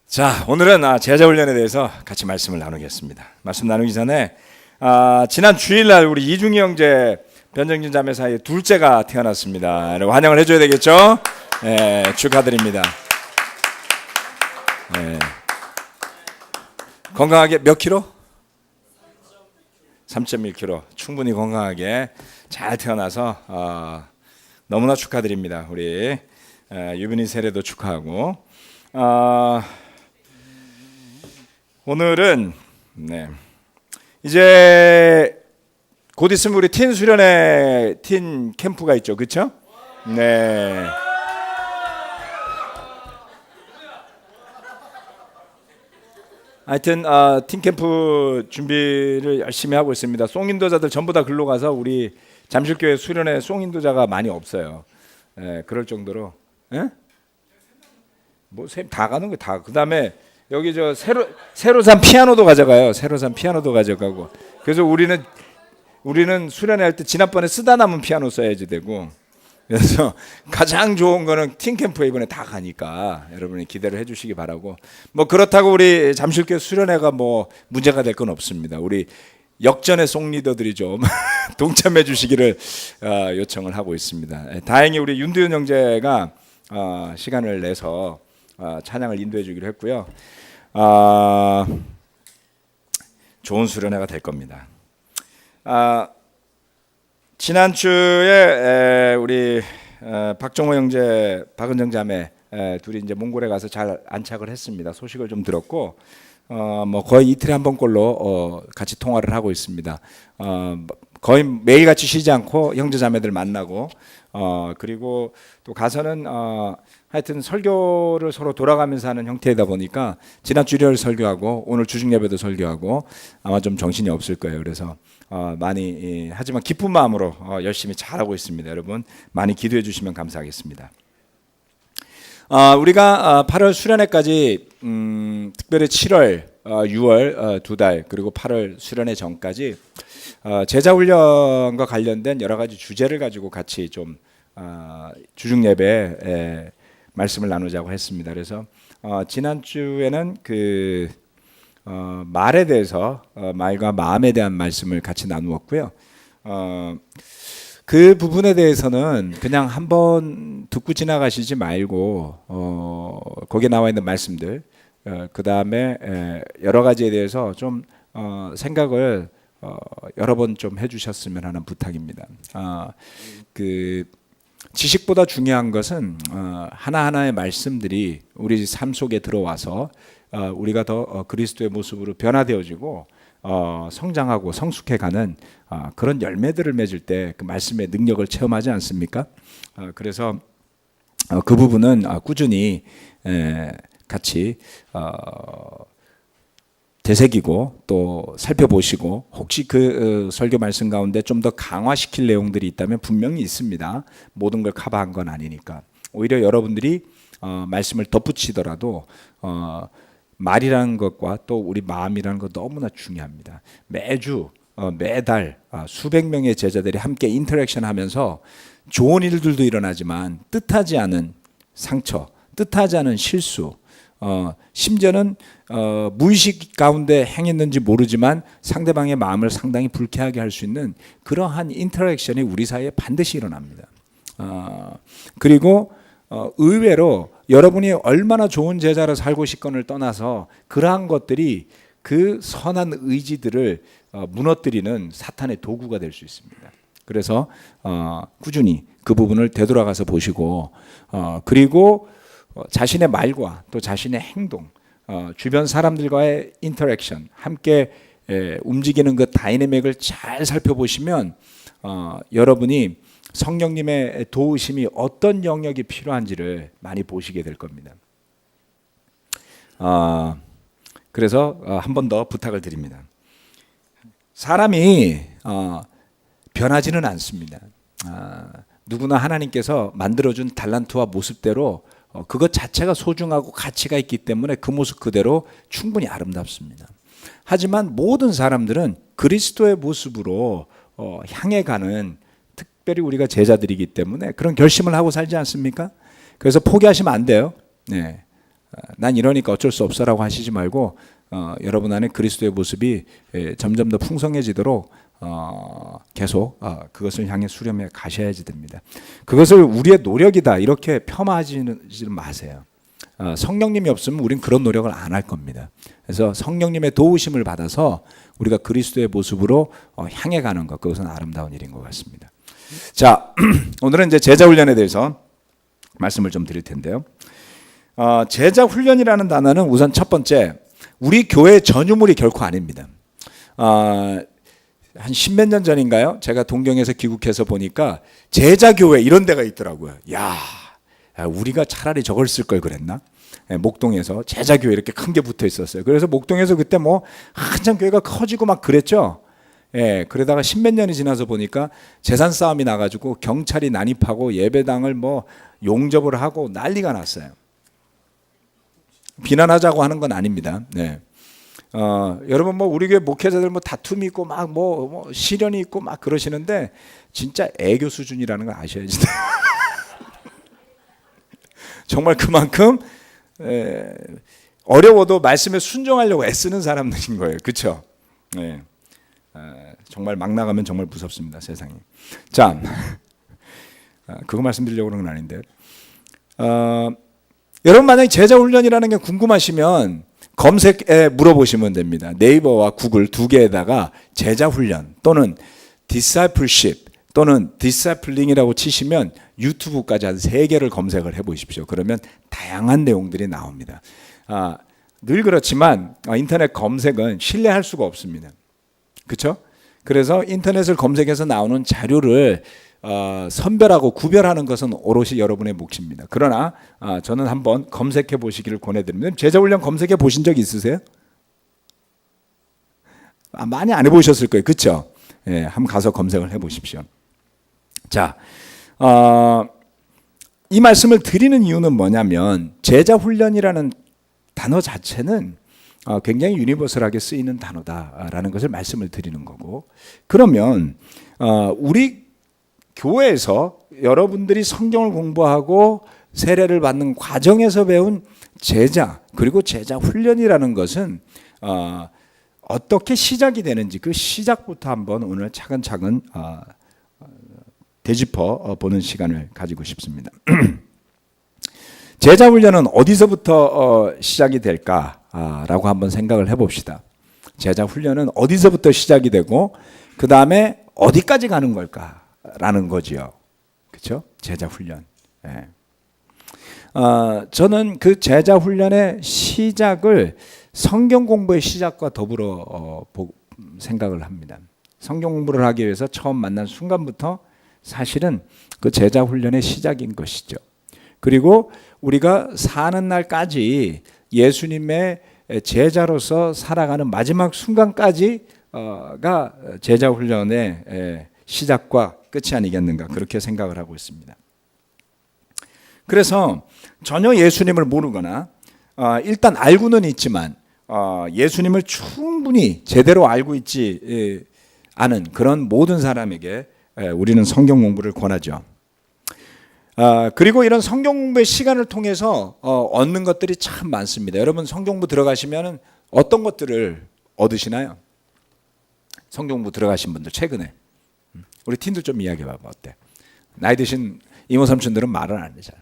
자, 오늘은 제자 훈련에 대해서 같이 말씀을 나누겠습니다. 말씀 나누기 전에 지난 주일날 우리 이중희 형제 변정진 자매 사이에 둘째가 태어났습니다. 환영을 해줘야 되겠죠? 네, 축하드립니다. 네. 건강하게 몇 킬로? 3.1kg 충분히 건강하게 잘 태어나서 너무나 축하드립니다. 우리 유빈이 세례도 축하하고 오늘은 이제 곧 있으면 우리 틴 수련회 틴 캠프가 있죠, 그렇죠? 네. 하여튼 팀 캠프 준비를 열심히 하고 있습니다. 송인도자들 전부 다 글로 가서 우리 잠실교회 수련회 송인도자가 많이 없어요. 그럴 정도로 뭐 다 가는 거 다. 그다음에 여기 저 새로 산 피아노도 가져가요. 새로 산 피아노도 가져가고. 그래서 우리는 수련회 할 때 지난번에 쓰다 남은 피아노 써야지 되고. 그래서 가장 좋은 거는 팀캠프에 이번에 다 가니까 여러분이 기대를 해주시기 바라고. 뭐 그렇다고 우리 잠실교회 수련회가 뭐 문제가 될 건 없습니다. 우리 역전의 송리더들이 좀 동참해 주시기를 요청을 하고 있습니다. 다행히 우리 윤두현 형제가 시간을 내서 찬양을 인도해 주기로 했고요. 좋은 수련회가 될 겁니다. 지난주에 우리 박정호 형제, 박은정 자매 둘이 이제 몽골에 가서 잘 안착을 했습니다. 소식을 좀 들었고 뭐 거의 이틀에 한 번꼴로 같이 통화를 하고 있습니다. 거의 매일 같이 쉬지 않고 형제 자매들 만나고 그리고 또 가서는 하여튼 설교를 서로 돌아가면서 하는 형태이다 보니까 지난 주일을 설교하고 오늘 주중 예배도 설교하고 아마 좀 정신이 없을 거예요. 그래서 많이 하지만 기쁜 마음으로 열심히 잘하고 있습니다. 여러분 많이 기도해 주시면 감사하겠습니다. 우리가 8월 수련회까지 특별히 7월, 6월 두 달 그리고 8월 수련회 전까지 제자 훈련과 관련된 여러 가지 주제를 가지고 같이 좀 주중 예배에 말씀을 나누자고 했습니다. 그래서 지난 주에는 그 말에 대해서 말과 마음에 대한 말씀을 같이 나누었고요. 그 부분에 대해서는 그냥 한번 듣고 지나가시지 말고 거기에 나와 있는 말씀들 그 다음에 여러 가지에 대해서 좀 생각을 여러 번 좀 해주셨으면 하는 부탁입니다. 그 지식보다 중요한 것은 하나하나의 말씀들이 우리 삶 속에 들어와서 우리가 더 그리스도의 모습으로 변화되어지고 성장하고 성숙해가는 그런 열매들을 맺을 때 그 말씀의 능력을 체험하지 않습니까? 그래서 그 부분은 꾸준히 같이 되새기고 또 살펴보시고 혹시 그 설교 말씀 가운데 좀 더 강화시킬 내용들이 있다면 분명히 있습니다. 모든 걸 커버한 건 아니니까. 오히려 여러분들이 말씀을 덧붙이더라도 말이라는 것과 또 우리 마음이라는 것 너무나 중요합니다. 매주 매달 수백 명의 제자들이 함께 인터랙션 하면서 좋은 일들도 일어나지만 뜻하지 않은 상처, 뜻하지 않은 실수, 심지어는 무의식 가운데 행했는지 모르지만 상대방의 마음을 상당히 불쾌하게 할 수 있는 그러한 인터랙션이 우리 사이에 반드시 일어납니다. 그리고 의외로 여러분이 얼마나 좋은 제자로 살고 싶건을 떠나서 그러한 것들이 그 선한 의지들을 무너뜨리는 사탄의 도구가 될 수 있습니다. 그래서 꾸준히 그 부분을 되돌아가서 보시고 그리고 자신의 말과 또 자신의 행동, 주변 사람들과의 인터랙션, 함께 움직이는 그 다이내믹을 잘 살펴보시면 여러분이 성령님의 도우심이 어떤 영역이 필요한지를 많이 보시게 될 겁니다. 그래서 한 번 더 부탁을 드립니다. 사람이 변하지는 않습니다. 누구나 하나님께서 만들어준 달란트와 모습대로 그것 자체가 소중하고 가치가 있기 때문에 그 모습 그대로 충분히 아름답습니다. 하지만 모든 사람들은 그리스도의 모습으로 향해 가는 특별히 우리가 제자들이기 때문에 그런 결심을 하고 살지 않습니까? 그래서 포기하시면 안 돼요. 네. 난 이러니까 어쩔 수 없어라고 하시지 말고 여러분 안에 그리스도의 모습이 점점 더 풍성해지도록 계속 그것을 향해 수렴해 가셔야지 됩니다. 그것을 우리의 노력이다 이렇게 폄하하지는 마세요. 성령님이 없으면 우린 그런 노력을 안 할 겁니다. 그래서 성령님의 도우심을 받아서 우리가 그리스도의 모습으로 향해 가는 것, 그것은 아름다운 일인 것 같습니다. 자, 오늘은 이제 제자 훈련에 대해서 말씀을 좀 드릴 텐데요. 제자 훈련이라는 단어는 우선 첫 번째, 우리 교회 전유물이 결코 아닙니다. 한 10몇 년 전인가요? 제가 동경에서 귀국해서 보니까 제자교회 이런 데가 있더라고요. 야, 우리가 차라리 저걸 쓸 걸 그랬나? 목동에서 제자교회 이렇게 큰 게 붙어 있었어요. 그래서 목동에서 그때 뭐 한참 교회가 커지고 막 그랬죠. 그러다가 10몇 년이 지나서 보니까 재산 싸움이 나가지고 경찰이 난입하고 예배당을 뭐 용접을 하고 난리가 났어요. 비난하자고 하는 건 아닙니다. 여러분 뭐 우리 교회 목회자들 뭐 다툼이 있고 막 뭐 시련이 있고 막 그러시는데 진짜 애교 수준이라는 걸 아셔야지. 정말 그만큼 어려워도 말씀에 순종하려고 애쓰는 사람들인 거예요. 그렇죠? 정말 막 나가면 정말 무섭습니다. 세상이. 자, 그거 말씀드리려고 그런 건 아닌데 여러분 만약에 제자 훈련이라는 게 궁금하시면 검색에 물어보시면 됩니다. 네이버와 구글 두 개에다가 제자 훈련 또는 discipleship 또는 discipling이라고 치시면 유튜브까지 한 3개를 검색을 해보십시오. 그러면 다양한 내용들이 나옵니다. 늘 그렇지만 인터넷 검색은 신뢰할 수가 없습니다. 그렇죠? 그래서 인터넷을 검색해서 나오는 자료를 선별하고 구별하는 것은 오롯이 여러분의 몫입니다. 그러나 저는 한번 검색해 보시기를 권해드립니다. 제자훈련 검색해 보신 적 있으세요? 많이 안 해보셨을 거예요. 그렇죠? 한번 가서 검색을 해보십시오. 자, 이 말씀을 드리는 이유는 뭐냐면 제자훈련이라는 단어 자체는 굉장히 유니버설하게 쓰이는 단어다라는 것을 말씀을 드리는 거고, 그러면 우리 교회에서 여러분들이 성경을 공부하고 세례를 받는 과정에서 배운 제자 그리고 제자 훈련이라는 것은 어떻게 시작이 되는지 그 시작부터 한번 오늘 차근차근 되짚어 보는 시간을 가지고 싶습니다. 제자 훈련은 어디서부터 시작이 될까라고 한번 생각을 해봅시다. 제자 훈련은 어디서부터 시작이 되고 그 다음에 어디까지 가는 걸까라는 거지요. 그렇죠? 제자 훈련. 저는 그 제자 훈련의 시작을 성경 공부의 시작과 더불어 생각을 합니다. 성경 공부를 하기 위해서 처음 만난 순간부터 사실은 그 제자 훈련의 시작인 것이죠. 그리고 우리가 사는 날까지 예수님의 제자로서 살아가는 마지막 순간까지가 제자 훈련의 시작과 끝이 아니겠는가 그렇게 생각을 하고 있습니다. 그래서 전혀 예수님을 모르거나 일단 알고는 있지만 예수님을 충분히 제대로 알고 있지 않은 그런 모든 사람에게 우리는 성경 공부를 권하죠. 그리고 이런 성경 공부의 시간을 통해서 얻는 것들이 참 많습니다. 여러분 성경 공부 들어가시면 어떤 것들을 얻으시나요? 성경 공부 들어가신 분들 최근에 우리 팀들 좀 이야기해 봐봐. 어때? 나이 드신 이모 삼촌들은 말을 안 하잖아.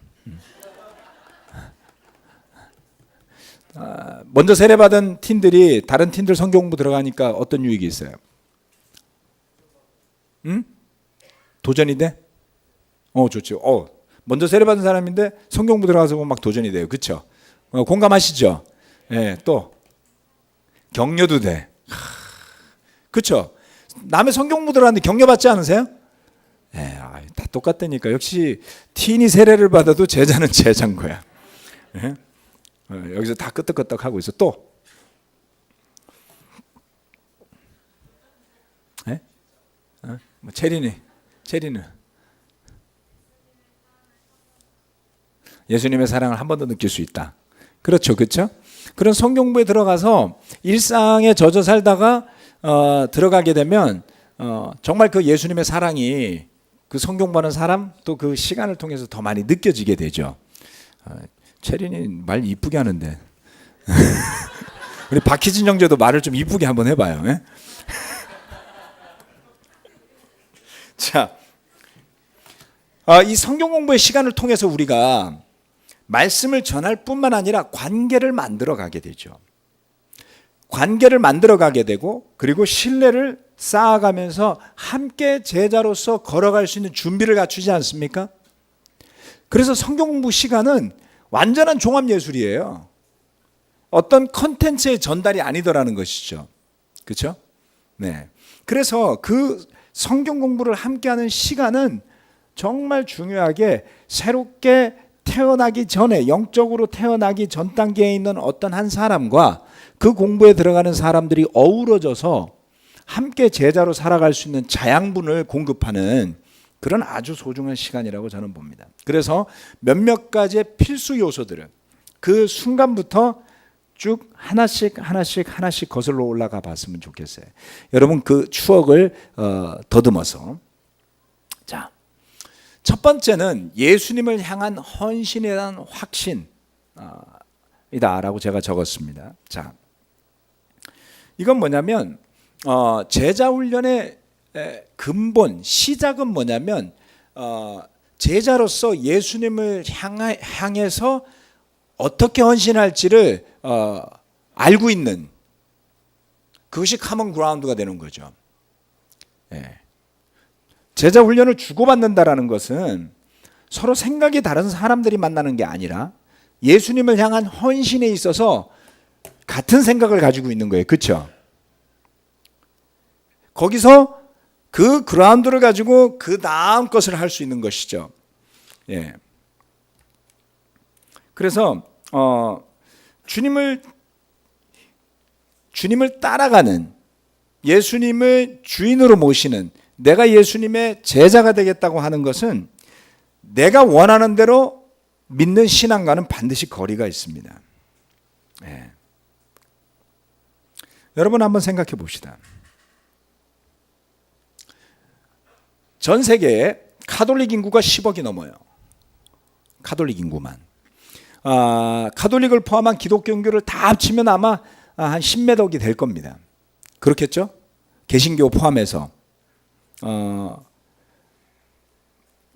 먼저 세례받은 팀들이 다른 팀들 성경 공부 들어가니까 어떤 유익이 있어요? 도전이 돼? 좋죠. 먼저 세례받은 사람인데 성경 공부 들어가서 보면 막 도전이 돼요. 그렇죠? 공감하시죠? 또 격려도 돼. 그렇죠? 남의 성경 공부 들어갔는데 격려받지 않으세요? 다 똑같다니까. 역시 티인이 세례를 받아도 제자는 제자인 거야. 여기서 다 끄떡끄떡 하고 있어. 또 체리는 예수님의 사랑을 한 번 더 느낄 수 있다. 그렇죠, 그렇죠? 그런 성경 공부에 들어가서 일상에 젖어 살다가 들어가게 되면 정말 그 예수님의 사랑이 그 성경 보는 사람 또 그 시간을 통해서 더 많이 느껴지게 되죠. 체린이 말 이쁘게 하는데. 우리 박희진 형제도 말을 좀 이쁘게 한번 해봐요. 예? 자, 이 성경 공부의 시간을 통해서 우리가 말씀을 전할 뿐만 아니라 관계를 만들어 가게 되죠. 관계를 만들어 가게 되고, 그리고 신뢰를 쌓아가면서 함께 제자로서 걸어갈 수 있는 준비를 갖추지 않습니까? 그래서 성경 공부 시간은 완전한 종합예술이에요. 어떤 컨텐츠의 전달이 아니더라는 것이죠. 그렇죠? 네. 그래서 그 성경 공부를 함께하는 시간은 정말 중요하게 새롭게 태어나기 전에, 영적으로 태어나기 전 단계에 있는 어떤 한 사람과 그 공부에 들어가는 사람들이 어우러져서 함께 제자로 살아갈 수 있는 자양분을 공급하는 그런 아주 소중한 시간이라고 저는 봅니다. 그래서 몇몇 가지의 필수 요소들을 그 순간부터 쭉 하나씩 거슬러 올라가 봤으면 좋겠어요. 여러분 그 추억을 더듬어서, 자, 첫 번째는 예수님을 향한 헌신에 대한 확신이다라고 제가 적었습니다. 자, 이건 뭐냐면 제자 훈련의 근본 시작은 뭐냐면 제자로서 예수님을 향해서 어떻게 헌신할지를 알고 있는, 그것이 커먼 그라운드가 되는 거죠. 예. 제자 훈련을 주고받는다라는 것은 서로 생각이 다른 사람들이 만나는 게 아니라 예수님을 향한 헌신에 있어서 같은 생각을 가지고 있는 거예요. 그렇죠? 거기서 그 그라운드를 가지고 그 다음 것을 할 수 있는 것이죠. 예. 그래서 주님을 따라가는, 예수님을 주인으로 모시는, 내가 예수님의 제자가 되겠다고 하는 것은 내가 원하는 대로 믿는 신앙과는 반드시 거리가 있습니다. 예. 여러분 한번 생각해 봅시다. 전 세계에 카톨릭 인구가 10억이 넘어요. 카톨릭 인구만. 카톨릭을 포함한 기독교 인구를 다 합치면 아마 한 10몇 억이 될 겁니다. 그렇겠죠? 개신교 포함해서.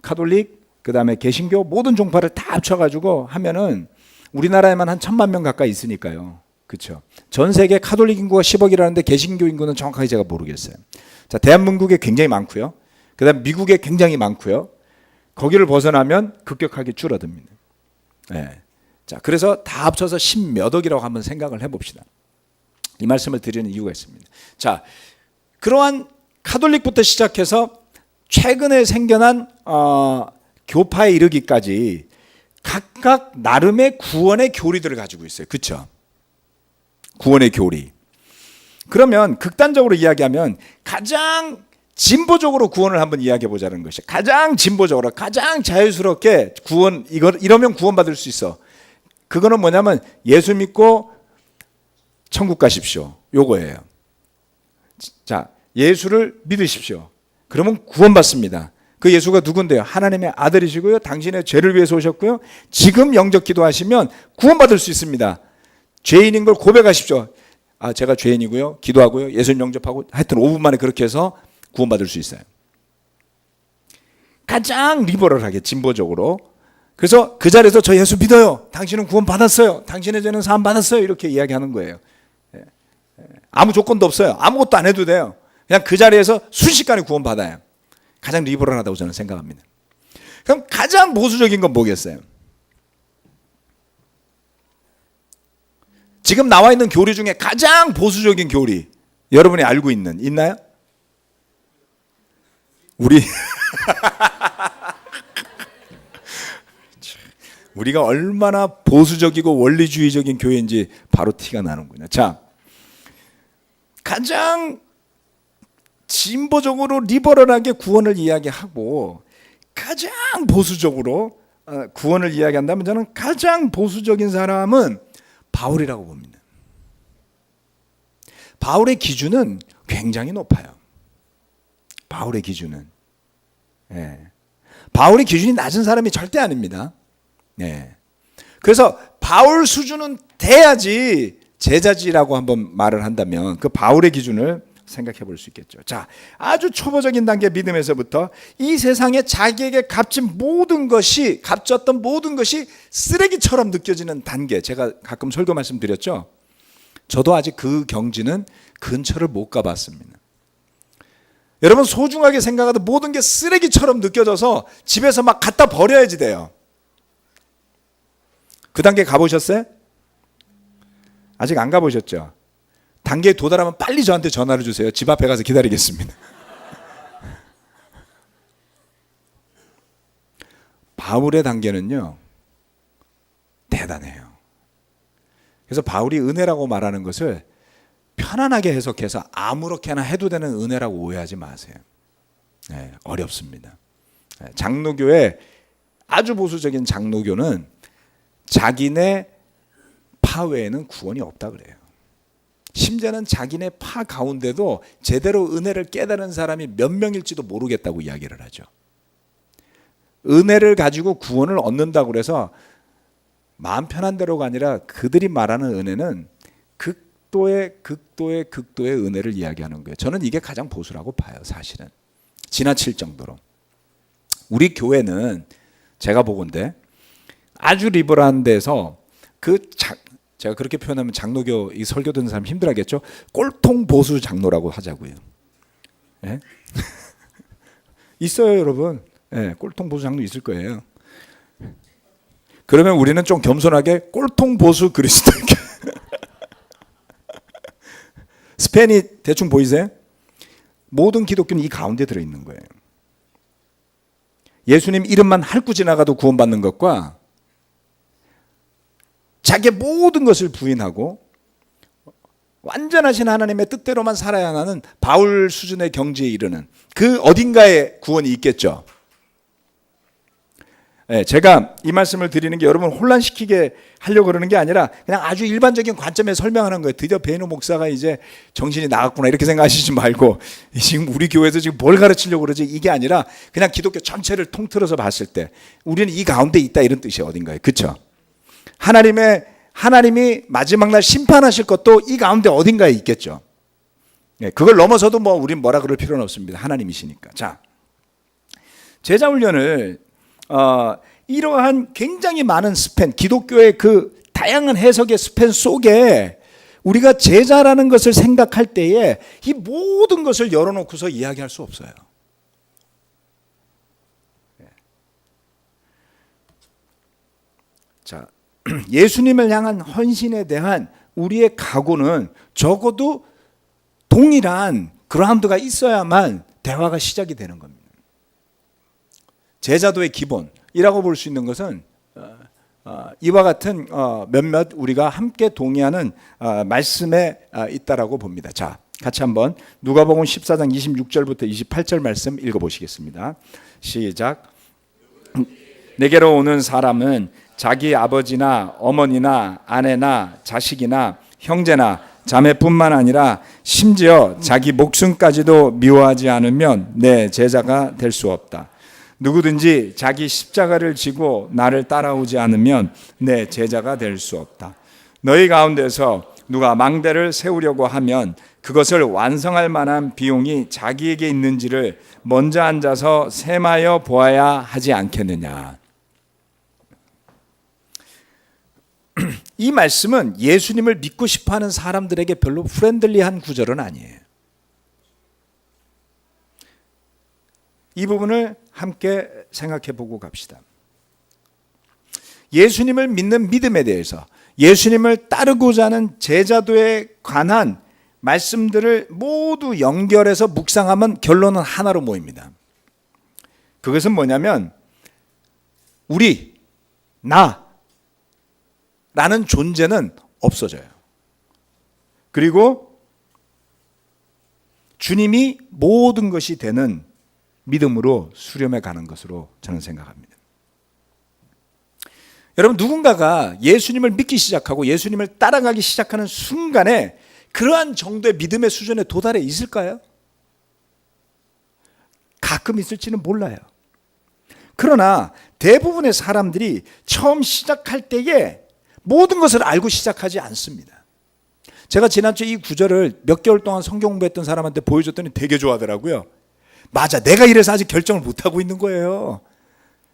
카톨릭, 그 다음에 개신교 모든 종파를 다 합쳐가지고 하면은 우리나라에만 한 1,000만 명 가까이 있으니까요. 그렇죠? 전 세계 카톨릭 인구가 10억이라는데 개신교 인구는 정확하게 제가 모르겠어요. 자, 대한민국에 굉장히 많고요. 그 다음 미국에 굉장히 많고요. 거기를 벗어나면 급격하게 줄어듭니다. 네. 자, 그래서 다 합쳐서 10몇 억이라고 한번 생각을 해봅시다. 이 말씀을 드리는 이유가 있습니다. 자, 그러한 카톨릭부터 시작해서 최근에 생겨난 교파에 이르기까지 각각 나름의 구원의 교리들을 가지고 있어요. 그렇죠? 구원의 교리. 그러면 극단적으로 이야기하면 가장 진보적으로 구원을 한번 이야기해 보자는 것이, 가장 진보적으로 가장 자유스럽게 구원, 이러면 구원받을 수 있어. 그거는 뭐냐면 예수 믿고 천국 가십시오. 요거예요. 자, 예수를 믿으십시오. 그러면 구원받습니다. 그 예수가 누군데요? 하나님의 아들이시고요. 당신의 죄를 위해서 오셨고요. 지금 영접 기도하시면 구원받을 수 있습니다. 죄인인 걸 고백하십시오. 제가 죄인이고요. 기도하고요. 예수님 영접하고 하여튼 5분 만에 그렇게 해서 구원받을 수 있어요. 가장 리버럴하게 진보적으로. 그래서 그 자리에서 저 예수 믿어요. 당신은 구원받았어요. 당신의 죄는 사함 받았어요. 이렇게 이야기하는 거예요. 아무 조건도 없어요. 아무것도 안 해도 돼요. 그냥 그 자리에서 순식간에 구원받아요. 가장 리버럴하다고 저는 생각합니다. 그럼 가장 보수적인 건 뭐겠어요? 지금 나와 있는 교리 중에 가장 보수적인 교리, 여러분이 알고 있나요? 우리가 얼마나 보수적이고 원리주의적인 교회인지 바로 티가 나는군요. 자, 가장 진보적으로 리버럴하게 구원을 이야기하고 가장 보수적으로 구원을 이야기한다면 저는 가장 보수적인 사람은 바울이라고 봅니다. 바울의 기준은 굉장히 높아요. 바울의 기준은. 예. 바울의 기준이 낮은 사람이 절대 아닙니다. 예. 그래서 바울 수준은 돼야지 제자지라고 한번 말을 한다면 그 바울의 기준을 생각해 볼 수 있겠죠. 자, 아주 초보적인 단계 믿음에서부터 이 세상에 자기에게 값진 모든 것이, 값졌던 모든 것이 쓰레기처럼 느껴지는 단계. 제가 가끔 설교 말씀드렸죠. 저도 아직 그 경지는 근처를 못 가봤습니다. 여러분, 소중하게 생각하던 모든 게 쓰레기처럼 느껴져서 집에서 막 갖다 버려야지 돼요. 그 단계 가보셨어요? 아직 안 가보셨죠? 단계에 도달하면 빨리 저한테 전화를 주세요. 집 앞에 가서 기다리겠습니다. 바울의 단계는요, 대단해요. 그래서 바울이 은혜라고 말하는 것을 편안하게 해석해서 아무렇게나 해도 되는 은혜라고 오해하지 마세요. 네, 어렵습니다. 장로교의 아주 보수적인 장로교는 자기네 파 외에는 구원이 없다 그래요. 심지어는 자기네 파 가운데도 제대로 은혜를 깨달은 사람이 몇 명일지도 모르겠다고 이야기를 하죠. 은혜를 가지고 구원을 얻는다고 그래서 마음 편한 대로가 아니라 그들이 말하는 은혜는 극도의 은혜를 이야기하는 거예요. 저는 이게 가장 보수라고 봐요. 사실은 지나칠 정도로. 우리 교회는 제가 보건대 아주 리버럴한 데서 제가 그렇게 표현하면 장로교 이 설교 듣는 사람 힘들어하겠죠. 꼴통 보수 장로라고 하자고요. 예? 있어요, 여러분. 예, 꼴통 보수 장로 있을 거예요. 그러면 우리는 좀 겸손하게 꼴통 보수 그리스도교. 스팬이 대충 보이세요? 모든 기독교는 이 가운데 들어있는 거예요. 예수님 이름만 핥고 지나가도 구원받는 것과 자기의 모든 것을 부인하고 완전하신 하나님의 뜻대로만 살아야 하는 바울 수준의 경지에 이르는 그 어딘가에 구원이 있겠죠. 네, 제가 이 말씀을 드리는 게 여러분 혼란시키게 하려고 그러는 게 아니라 그냥 아주 일반적인 관점에 설명하는 거예요. 드디어 베이노 목사가 이제 정신이 나갔구나 이렇게 생각하시지 말고 지금 우리 교회에서 지금 뭘 가르치려고 그러지 이게 아니라 그냥 기독교 전체를 통틀어서 봤을 때 우리는 이 가운데 있다 이런 뜻이에요. 어딘가에. 그렇죠? 하나님이 마지막 날 심판하실 것도 이 가운데 어딘가에 있겠죠. 네, 그걸 넘어서도 뭐 우린 뭐라 그럴 필요는 없습니다. 하나님이시니까. 자, 제자 훈련을 이러한 굉장히 많은 스팬, 기독교의 그 다양한 해석의 스팬 속에 우리가 제자라는 것을 생각할 때에 이 모든 것을 열어놓고서 이야기할 수 없어요. 자, 예수님을 향한 헌신에 대한 우리의 각오는 적어도 동일한 그라운드가 있어야만 대화가 시작이 되는 겁니다. 제자도의 기본이라고 볼 수 있는 것은 이와 같은 몇몇 우리가 함께 동의하는 말씀에 있다라고 봅니다. 자, 같이 한번 누가복음 14장 26절부터 28절 말씀 읽어보시겠습니다. 시작. 내게로 오는 사람은 자기 아버지나 어머니나 아내나 자식이나 형제나 자매뿐만 아니라 심지어 자기 목숨까지도 미워하지 않으면 내 제자가 될 수 없다. 누구든지 자기 십자가를 지고 나를 따라오지 않으면 내 제자가 될 수 없다. 너희 가운데서 누가 망대를 세우려고 하면 그것을 완성할 만한 비용이 자기에게 있는지를 먼저 앉아서 셈하여 보아야 하지 않겠느냐. 이 말씀은 예수님을 믿고 싶어하는 사람들에게 별로 프렌들리한 구절은 아니에요. 이 부분을 함께 생각해 보고 갑시다. 예수님을 믿는 믿음에 대해서 예수님을 따르고자 하는 제자도에 관한 말씀들을 모두 연결해서 묵상하면 결론은 하나로 모입니다. 그것은 뭐냐면 우리, 나라는 존재는 없어져요. 그리고 주님이 모든 것이 되는 믿음으로 수렴해 가는 것으로 저는 생각합니다. 여러분, 누군가가 예수님을 믿기 시작하고 예수님을 따라가기 시작하는 순간에 그러한 정도의 믿음의 수준에 도달해 있을까요? 가끔 있을지는 몰라요. 그러나 대부분의 사람들이 처음 시작할 때에 모든 것을 알고 시작하지 않습니다. 제가 지난주에 이 구절을 몇 개월 동안 성경 공부했던 사람한테 보여줬더니 되게 좋아하더라고요. 맞아, 내가 이래서 아직 결정을 못하고 있는 거예요.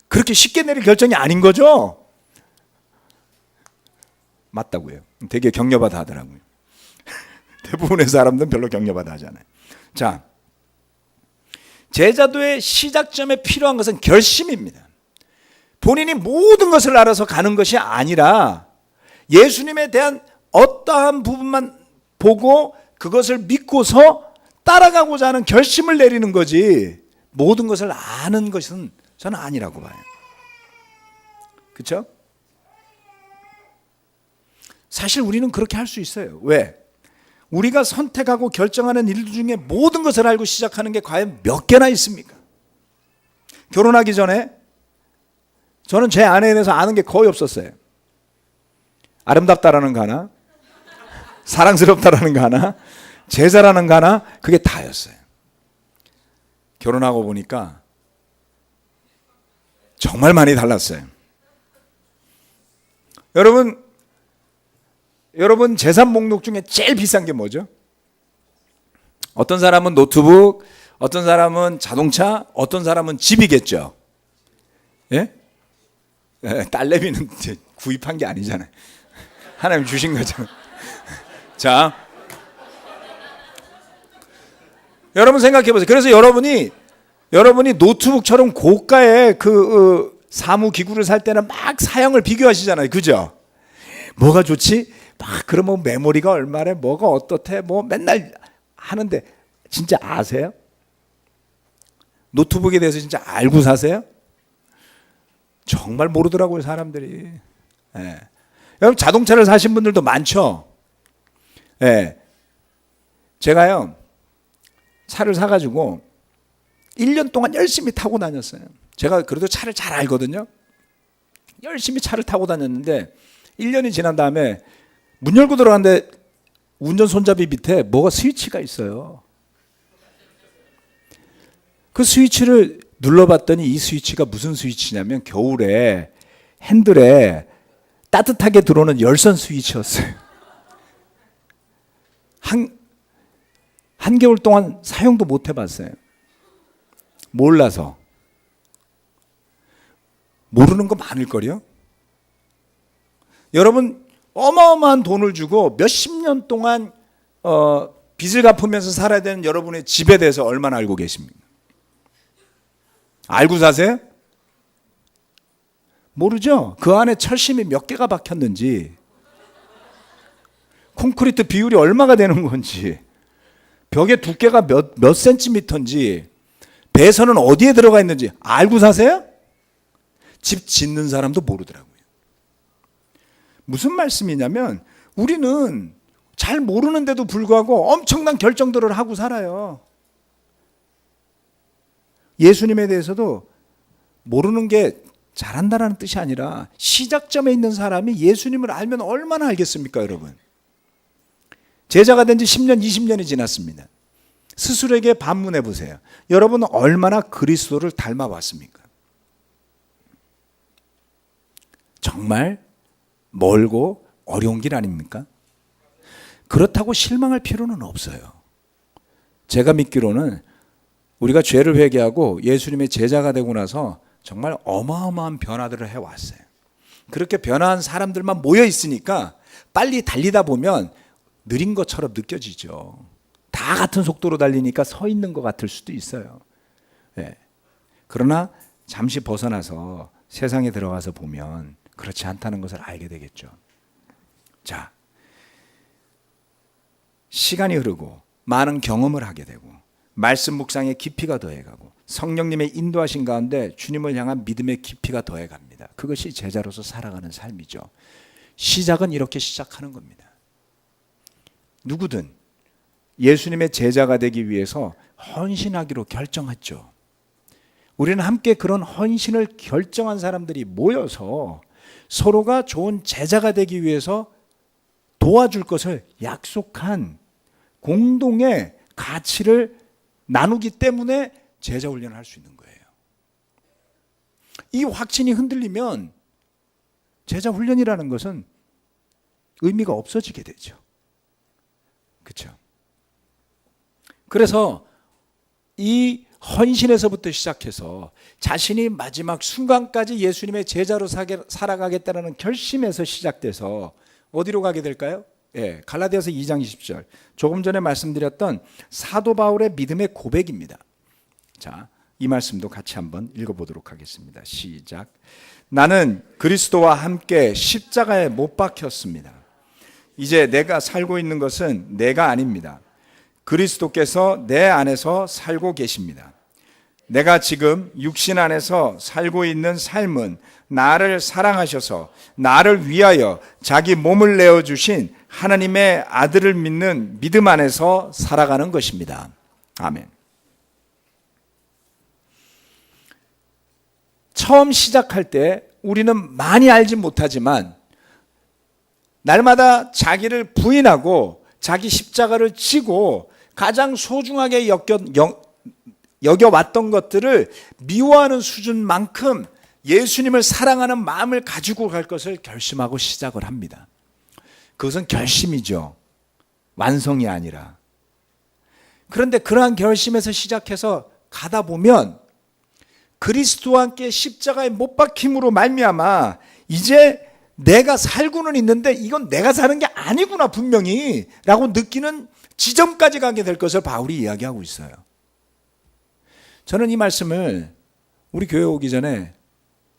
그렇게 쉽게 내릴 결정이 아닌 거죠? 맞다고요. 되게 격려받아 하더라고요. 대부분의 사람들은 별로 격려받아 하잖아요. 자, 제자도의 시작점에 필요한 것은 결심입니다. 본인이 모든 것을 알아서 가는 것이 아니라 예수님에 대한 어떠한 부분만 보고 그것을 믿고서 따라가고자 하는 결심을 내리는 거지, 모든 것을 아는 것은 저는 아니라고 봐요. 그렇죠? 사실 우리는 그렇게 할 수 있어요. 왜? 우리가 선택하고 결정하는 일 중에 모든 것을 알고 시작하는 게 과연 몇 개나 있습니까? 결혼하기 전에 저는 제 아내에 대해서 아는 게 거의 없었어요. 아름답다라는 거 하나, 사랑스럽다라는 거 하나, 제자라는 거 하나, 그게 다였어요. 결혼하고 보니까 정말 많이 달랐어요. 여러분 재산 목록 중에 제일 비싼 게 뭐죠? 어떤 사람은 노트북, 어떤 사람은 자동차, 어떤 사람은 집이겠죠. 예? 딸내미는 구입한 게 아니잖아요. 하나님 주신 거잖아요. 자, 여러분 생각해 보세요. 그래서 여러분이 노트북처럼 고가의 사무 기구를 살 때는 막 사양을 비교하시잖아요. 그죠? 뭐가 좋지? 막 그러면 메모리가 얼마래? 뭐가 어떻대? 뭐 맨날 하는데 진짜 아세요? 노트북에 대해서 진짜 알고 사세요? 정말 모르더라고요, 사람들이. 예. 여러분 자동차를 사신 분들도 많죠. 예. 제가요, 차를 사가지고 1년 동안 열심히 타고 다녔어요. 제가 그래도 차를 잘 알거든요. 열심히 차를 타고 다녔는데 1년이 지난 다음에 문 열고 들어갔는데 운전 손잡이 밑에 뭐가 스위치가 있어요. 그 스위치를 눌러봤더니 이 스위치가 무슨 스위치냐면 겨울에 핸들에 따뜻하게 들어오는 열선 스위치였어요. 한 개월 동안 사용도 못 해봤어요. 몰라서. 모르는 거 많을걸요? 여러분 어마어마한 돈을 주고 몇십 년 동안 빚을 갚으면서 살아야 되는 여러분의 집에 대해서 얼마나 알고 계십니까? 알고 사세요? 모르죠? 그 안에 철심이 몇 개가 박혔는지, 콘크리트 비율이 얼마가 되는 건지, 벽의 두께가 몇 센티미터인지, 배선은 어디에 들어가 있는지 알고 사세요? 집 짓는 사람도 모르더라고요. 무슨 말씀이냐면 우리는 잘 모르는데도 불구하고 엄청난 결정들을 하고 살아요. 예수님에 대해서도 모르는 게 잘한다라는 뜻이 아니라 시작점에 있는 사람이 예수님을 알면 얼마나 알겠습니까, 여러분? 제자가 된 지 10년, 20년이 지났습니다. 스스로에게 반문해 보세요. 여러분은 얼마나 그리스도를 닮아왔습니까? 정말 멀고 어려운 길 아닙니까? 그렇다고 실망할 필요는 없어요. 제가 믿기로는 우리가 죄를 회개하고 예수님의 제자가 되고 나서 정말 어마어마한 변화들을 해왔어요. 그렇게 변화한 사람들만 모여 있으니까 빨리 달리다 보면 느린 것처럼 느껴지죠. 다 같은 속도로 달리니까 서 있는 것 같을 수도 있어요. 네. 그러나 잠시 벗어나서 세상에 들어가서 보면 그렇지 않다는 것을 알게 되겠죠. 자, 시간이 흐르고 많은 경험을 하게 되고 말씀 묵상의 깊이가 더해가고 성령님의 인도하신 가운데 주님을 향한 믿음의 깊이가 더해갑니다. 그것이 제자로서 살아가는 삶이죠. 시작은 이렇게 시작하는 겁니다. 누구든 예수님의 제자가 되기 위해서 헌신하기로 결정했죠. 우리는 함께 그런 헌신을 결정한 사람들이 모여서 서로가 좋은 제자가 되기 위해서 도와줄 것을 약속한 공동의 가치를 나누기 때문에 제자 훈련을 할 수 있는 거예요. 이 확신이 흔들리면 제자 훈련이라는 것은 의미가 없어지게 되죠. 그렇죠? 그래서 이 헌신에서부터 시작해서 자신이 마지막 순간까지 예수님의 제자로 살아가겠다는 결심에서 시작돼서 어디로 가게 될까요? 예, 갈라디아서 2장 20절. 조금 전에 말씀드렸던 사도 바울의 믿음의 고백입니다. 자, 이 말씀도 같이 한번 읽어보도록 하겠습니다. 시작. 나는 그리스도와 함께 십자가에 못 박혔습니다. 이제 내가 살고 있는 것은 내가 아닙니다. 그리스도께서 내 안에서 살고 계십니다. 내가 지금 육신 안에서 살고 있는 삶은 나를 사랑하셔서 나를 위하여 자기 몸을 내어주신 하나님의 아들을 믿는 믿음 안에서 살아가는 것입니다. 아멘. 처음 시작할 때 우리는 많이 알지 못하지만 날마다 자기를 부인하고 자기 십자가를 지고 가장 소중하게 여겨왔던 것들을 미워하는 수준만큼 예수님을 사랑하는 마음을 가지고 갈 것을 결심하고 시작을 합니다. 그것은 결심이죠. 완성이 아니라. 그런데 그러한 결심에서 시작해서 가다 보면 그리스도와 함께 십자가에 못 박힘으로 말미암아 이제 내가 살고는 있는데 이건 내가 사는 게 아니구나 분명히 라고 느끼는 지점까지 가게 될 것을 바울이 이야기하고 있어요. 저는 이 말씀을 우리 교회 오기 전에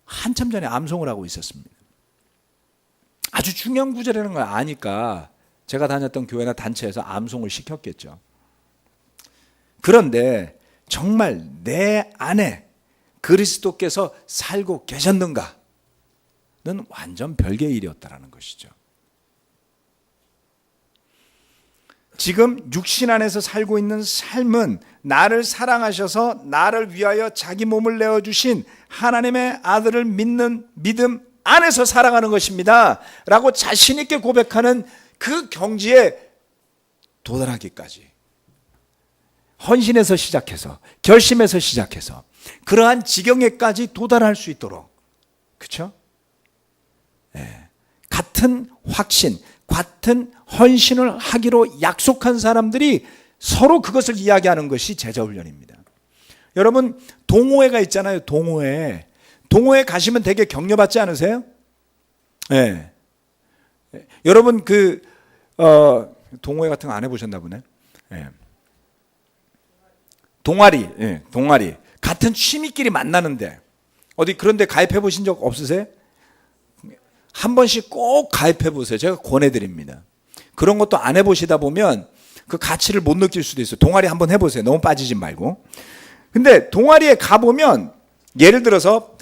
한참 전에 암송을 하고 있었습니다. 아주 중요한 구절이라는 걸 아니까 제가 다녔던 교회나 단체에서 암송을 시켰겠죠. 그런데 정말 내 안에 그리스도께서 살고 계셨는가는 완전 별개의 일이었다는 것이죠. 지금 육신 안에서 살고 있는 삶은 나를 사랑하셔서 나를 위하여 자기 몸을 내어주신 하나님의 아들을 믿는 믿음 안에서 살아가는 것입니다 라고 자신 있게 고백하는 그 경지에 도달하기까지 헌신에서 시작해서 결심에서 시작해서 그러한 지경에까지 도달할 수 있도록, 그렇죠? 네. 같은 확신, 같은 헌신을 하기로 약속한 사람들이 서로 그것을 이야기하는 것이 제자훈련입니다. 여러분 동호회가 있잖아요. 동호회 가시면 되게 격려받지 않으세요? 네. 여러분 동호회 같은 거 안 해보셨나 보네. 네. 동아리 같은 취미끼리 만나는데 어디 그런데 가입해 보신 적 없으세요? 한 번씩 꼭 가입해 보세요. 제가 권해드립니다. 그런 것도 안 해보시다 보면 그 가치를 못 느낄 수도 있어요. 동아리 한번 해보세요. 너무 빠지지 말고. 근데 동아리에 가보면 예를 들어서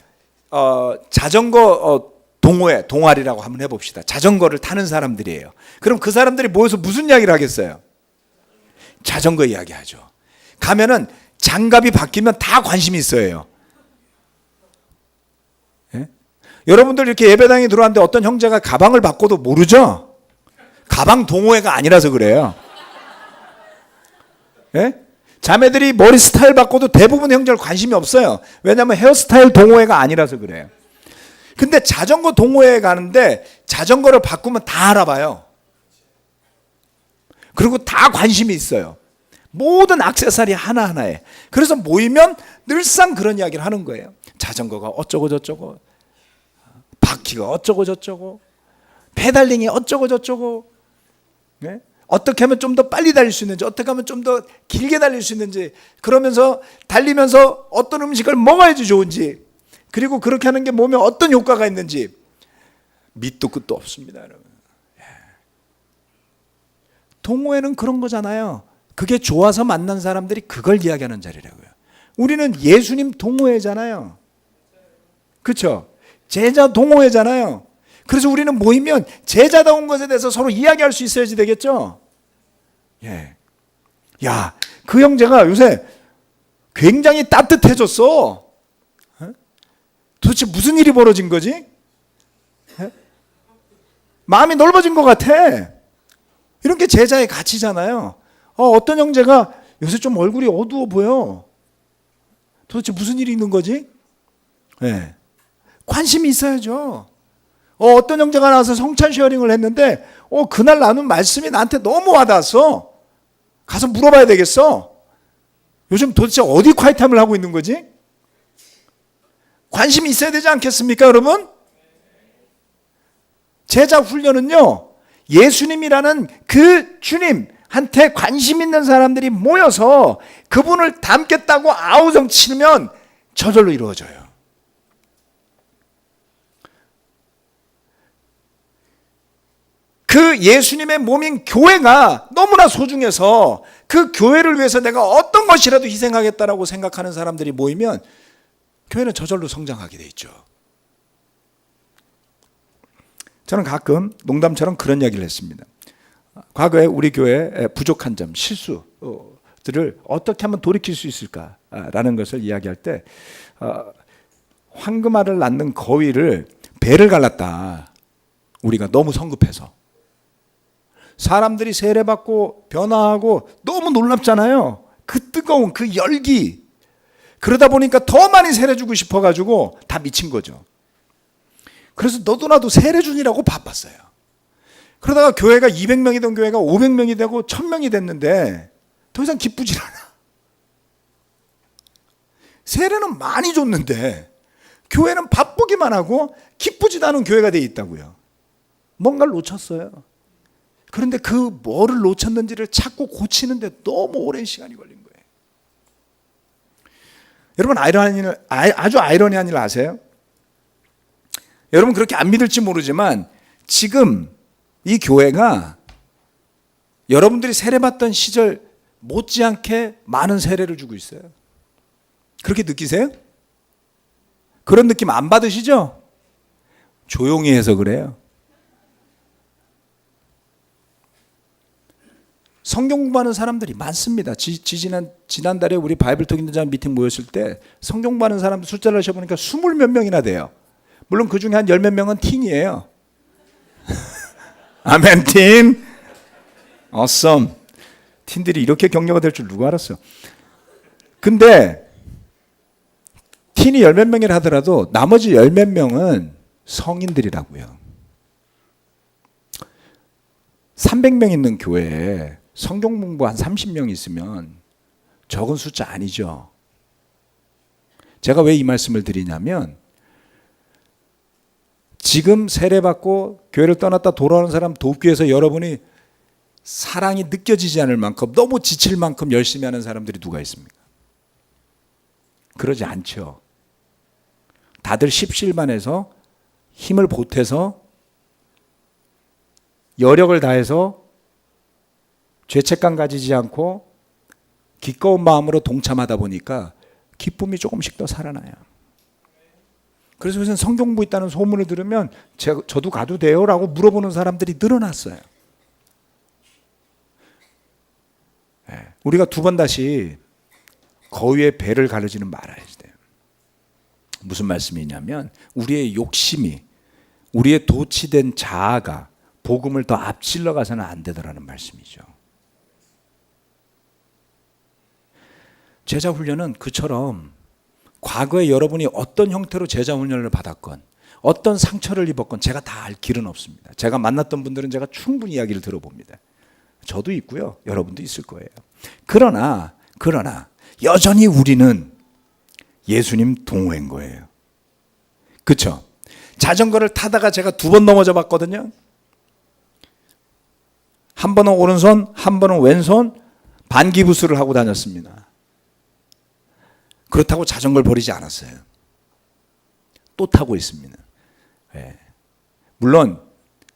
자전거 동호회, 동아리라고 한번 해봅시다. 자전거를 타는 사람들이에요. 그럼 그 사람들이 모여서 무슨 이야기를 하겠어요? 자전거 이야기하죠. 가면은 장갑이 바뀌면 다 관심이 있어요. 예? 여러분들 이렇게 예배당에 들어왔는데 어떤 형제가 가방을 바꿔도 모르죠? 가방 동호회가 아니라서 그래요. 예? 자매들이 머리 스타일 바꿔도 대부분 형제들 관심이 없어요. 왜냐하면 헤어스타일 동호회가 아니라서 그래요. 근데 자전거 동호회에 가는데 자전거를 바꾸면 다 알아봐요. 그리고 다 관심이 있어요. 모든 액세서리 하나하나에. 그래서 모이면 늘상 그런 이야기를 하는 거예요. 자전거가 어쩌고 저쩌고, 바퀴가 어쩌고 저쩌고, 페달링이 어쩌고 저쩌고, 네? 어떻게 하면 좀 더 빨리 달릴 수 있는지, 어떻게 하면 좀 더 길게 달릴 수 있는지, 그러면서 달리면서 어떤 음식을 먹어야지 좋은지, 그리고 그렇게 하는 게 몸에 어떤 효과가 있는지 밑도 끝도 없습니다, 여러분. 동호회는 그런 거잖아요. 그게 좋아서 만난 사람들이 그걸 이야기하는 자리라고요. 우리는 예수님 동호회잖아요. 그렇죠? 제자 동호회잖아요. 그래서 우리는 모이면 제자다운 것에 대해서 서로 이야기할 수 있어야지 되겠죠? 예. 야, 그 형제가 요새 굉장히 따뜻해졌어. 도대체 무슨 일이 벌어진 거지? 마음이 넓어진 것 같아. 이런 게 제자의 가치잖아요. 어떤 형제가 요새 좀 얼굴이 어두워 보여. 도대체 무슨 일이 있는 거지? 네. 관심이 있어야죠. 어떤 형제가 나와서 성찬 쉐어링을 했는데 그날 나눈 말씀이 나한테 너무 와닿았어. 가서 물어봐야 되겠어. 요즘 도대체 어디 콰이트함을 하고 있는 거지? 관심이 있어야 되지 않겠습니까, 여러분? 제자 훈련은요, 예수님이라는 그 주님한테 관심 있는 사람들이 모여서 그분을 닮겠다고 아우성 치면 저절로 이루어져요. 그 예수님의 몸인 교회가 너무나 소중해서 그 교회를 위해서 내가 어떤 것이라도 희생하겠다라고 생각하는 사람들이 모이면 교회는 저절로 성장하게 돼 있죠. 저는 가끔 농담처럼 그런 이야기를 했습니다. 과거에 우리 교회의 부족한 점, 실수들을 어떻게 하면 돌이킬 수 있을까라는 것을 이야기할 때 황금알을 낳는 거위를 배를 갈랐다. 우리가 너무 성급해서. 사람들이 세례받고 변화하고 너무 놀랍잖아요. 그 뜨거운 그 열기. 그러다 보니까 더 많이 세례 주고 싶어가지고 다 미친 거죠. 그래서 너도 나도 세례 준이라고 바빴어요. 그러다가 교회가 200명이던 교회가 500명이 되고 1000명이 됐는데 더 이상 기쁘질 않아. 세례는 많이 줬는데 교회는 바쁘기만 하고 기쁘지도 않은 교회가 돼 있다고요. 뭔가를 놓쳤어요. 그런데 그 뭐를 놓쳤는지를 찾고 고치는데 너무 오랜 시간이 걸린 거예요. 여러분 아주 아이러니한 일 아세요? 여러분 그렇게 안 믿을지 모르지만 지금 이 교회가 여러분들이 세례받던 시절 못지않게 많은 세례를 주고 있어요. 그렇게 느끼세요? 그런 느낌 안 받으시죠? 조용히 해서 그래요. 성경 공부하는 사람들이 많습니다. 지난달에 우리 바이블톡 있는 자람 미팅 모였을 때 성경 공부하는 사람들 숫자를 하셔보니까 20몇 명이나 돼요. 물론 그 중에 한 10몇 명은 틴이에요. 아멘, 틴. awesome. 틴들이 이렇게 격려가 될 줄 누가 알았어요. 근데 틴이 10몇 명이라 하더라도 나머지 10몇 명은 성인들이라고요. 300명 있는 교회에 성경 공부 한 30명 있으면 적은 숫자 아니죠. 제가 왜 이 말씀을 드리냐면 지금 세례받고 교회를 떠났다 돌아오는 사람 돕기 위해서 여러분이 사랑이 느껴지지 않을 만큼 너무 지칠 만큼 열심히 하는 사람들이 누가 있습니까? 그러지 않죠. 다들 십시일반해서 힘을 보태서 여력을 다해서 죄책감 가지지 않고 기꺼운 마음으로 동참하다 보니까 기쁨이 조금씩 더 살아나요. 그래서 요새 성경 공부 있다는 소문을 들으면 저도 가도 돼요? 라고 물어보는 사람들이 늘어났어요. 우리가 두 번 다시 거위의 배를 가르지는 말아야 돼요. 무슨 말씀이냐면 우리의 욕심이, 우리의 도취된 자아가 복음을 더 앞질러 가서는 안 되더라는 말씀이죠. 제자 훈련은 그처럼 과거에 여러분이 어떤 형태로 제자 훈련을 받았건 어떤 상처를 입었건 제가 다 알 길은 없습니다. 제가 만났던 분들은 제가 충분히 이야기를 들어봅니다. 저도 있고요. 여러분도 있을 거예요. 그러나 여전히 우리는 예수님 동호인 거예요. 그렇죠? 자전거를 타다가 제가 2번 넘어져 봤거든요. 한 번은 오른손, 한 번은 왼손 반기부스를 하고 다녔습니다. 그렇다고 자전거를 버리지 않았어요. 또 타고 있습니다. 물론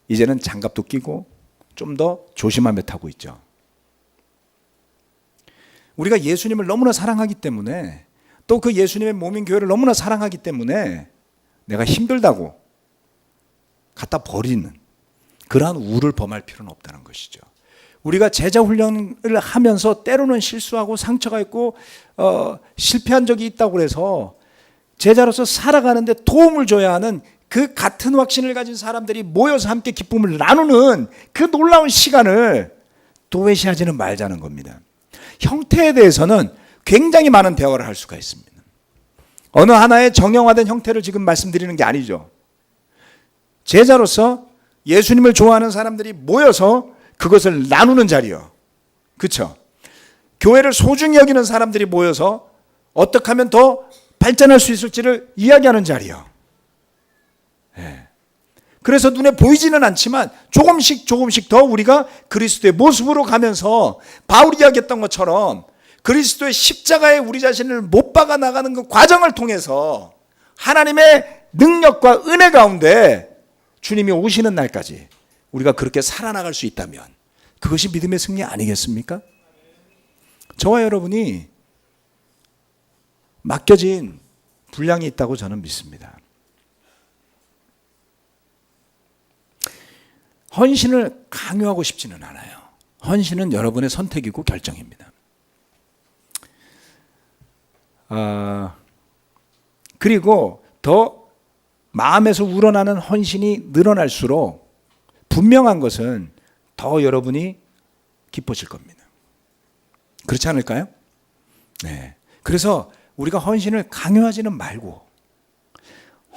이제는 장갑도 끼고 좀 더 조심하며 타고 있죠. 우리가 예수님을 너무나 사랑하기 때문에 또 그 예수님의 몸인 교회를 너무나 사랑하기 때문에 내가 힘들다고 갖다 버리는 그러한 우를 범할 필요는 없다는 것이죠. 우리가 제자 훈련을 하면서 때로는 실수하고 상처가 있고 실패한 적이 있다고 해서 제자로서 살아가는데 도움을 줘야 하는 그 같은 확신을 가진 사람들이 모여서 함께 기쁨을 나누는 그 놀라운 시간을 도외시하지는 말자는 겁니다. 형태에 대해서는 굉장히 많은 대화를 할 수가 있습니다. 어느 하나의 정형화된 형태를 지금 말씀드리는 게 아니죠. 제자로서 예수님을 좋아하는 사람들이 모여서 그것을 나누는 자리요. 그렇죠? 교회를 소중히 여기는 사람들이 모여서 어떻게 하면 더 발전할 수 있을지를 이야기하는 자리요. 네. 그래서 눈에 보이지는 않지만 조금씩 더 우리가 그리스도의 모습으로 가면서 바울이 이야기했던 것처럼 그리스도의 십자가에 우리 자신을 못 박아 나가는 그 과정을 통해서 하나님의 능력과 은혜 가운데 주님이 오시는 날까지 우리가 그렇게 살아나갈 수 있다면 그것이 믿음의 승리 아니겠습니까? 저와 여러분이 맡겨진 분량이 있다고 저는 믿습니다. 헌신을 강요하고 싶지는 않아요. 헌신은 여러분의 선택이고 결정입니다. 그리고 더 마음에서 우러나는 헌신이 늘어날수록 분명한 것은 더 여러분이 기뻐질 겁니다. 그렇지 않을까요? 네. 그래서 우리가 헌신을 강요하지는 말고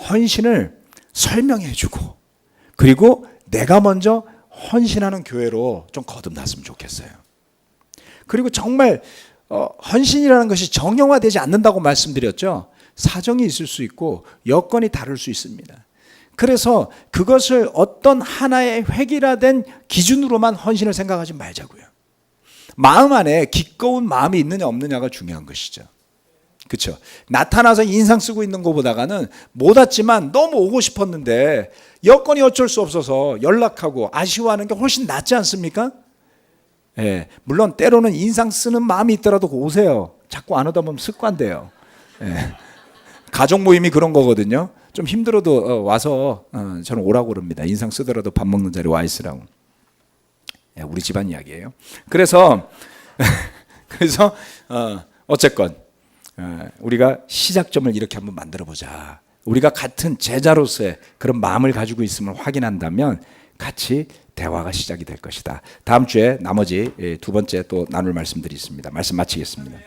헌신을 설명해 주고 그리고 내가 먼저 헌신하는 교회로 좀 거듭났으면 좋겠어요. 그리고 정말 헌신이라는 것이 정형화되지 않는다고 말씀드렸죠. 사정이 있을 수 있고 여건이 다를 수 있습니다. 그래서 그것을 어떤 하나의 획일화된 기준으로만 헌신을 생각하지 말자고요. 마음 안에 기꺼운 마음이 있느냐 없느냐가 중요한 것이죠. 그렇죠? 나타나서 인상 쓰고 있는 것보다는 못 왔지만 너무 오고 싶었는데 여건이 어쩔 수 없어서 연락하고 아쉬워하는 게 훨씬 낫지 않습니까? 예, 물론 때로는 인상 쓰는 마음이 있더라도 오세요. 자꾸 안 오다 보면 습관돼요. 예, 가족 모임이 그런 거거든요. 좀 힘들어도 와서 저는 오라고 그럽니다. 인상 쓰더라도 밥 먹는 자리에 와 있으라고. 예, 우리 집안 이야기예요. 그래서 어쨌건 우리가 시작점을 이렇게 한번 만들어 보자. 우리가 같은 제자로서의 그런 마음을 가지고 있음을 확인한다면 같이 대화가 시작이 될 것이다. 다음 주에 나머지 두 번째 또 나눌 말씀들이 있습니다. 말씀 마치겠습니다.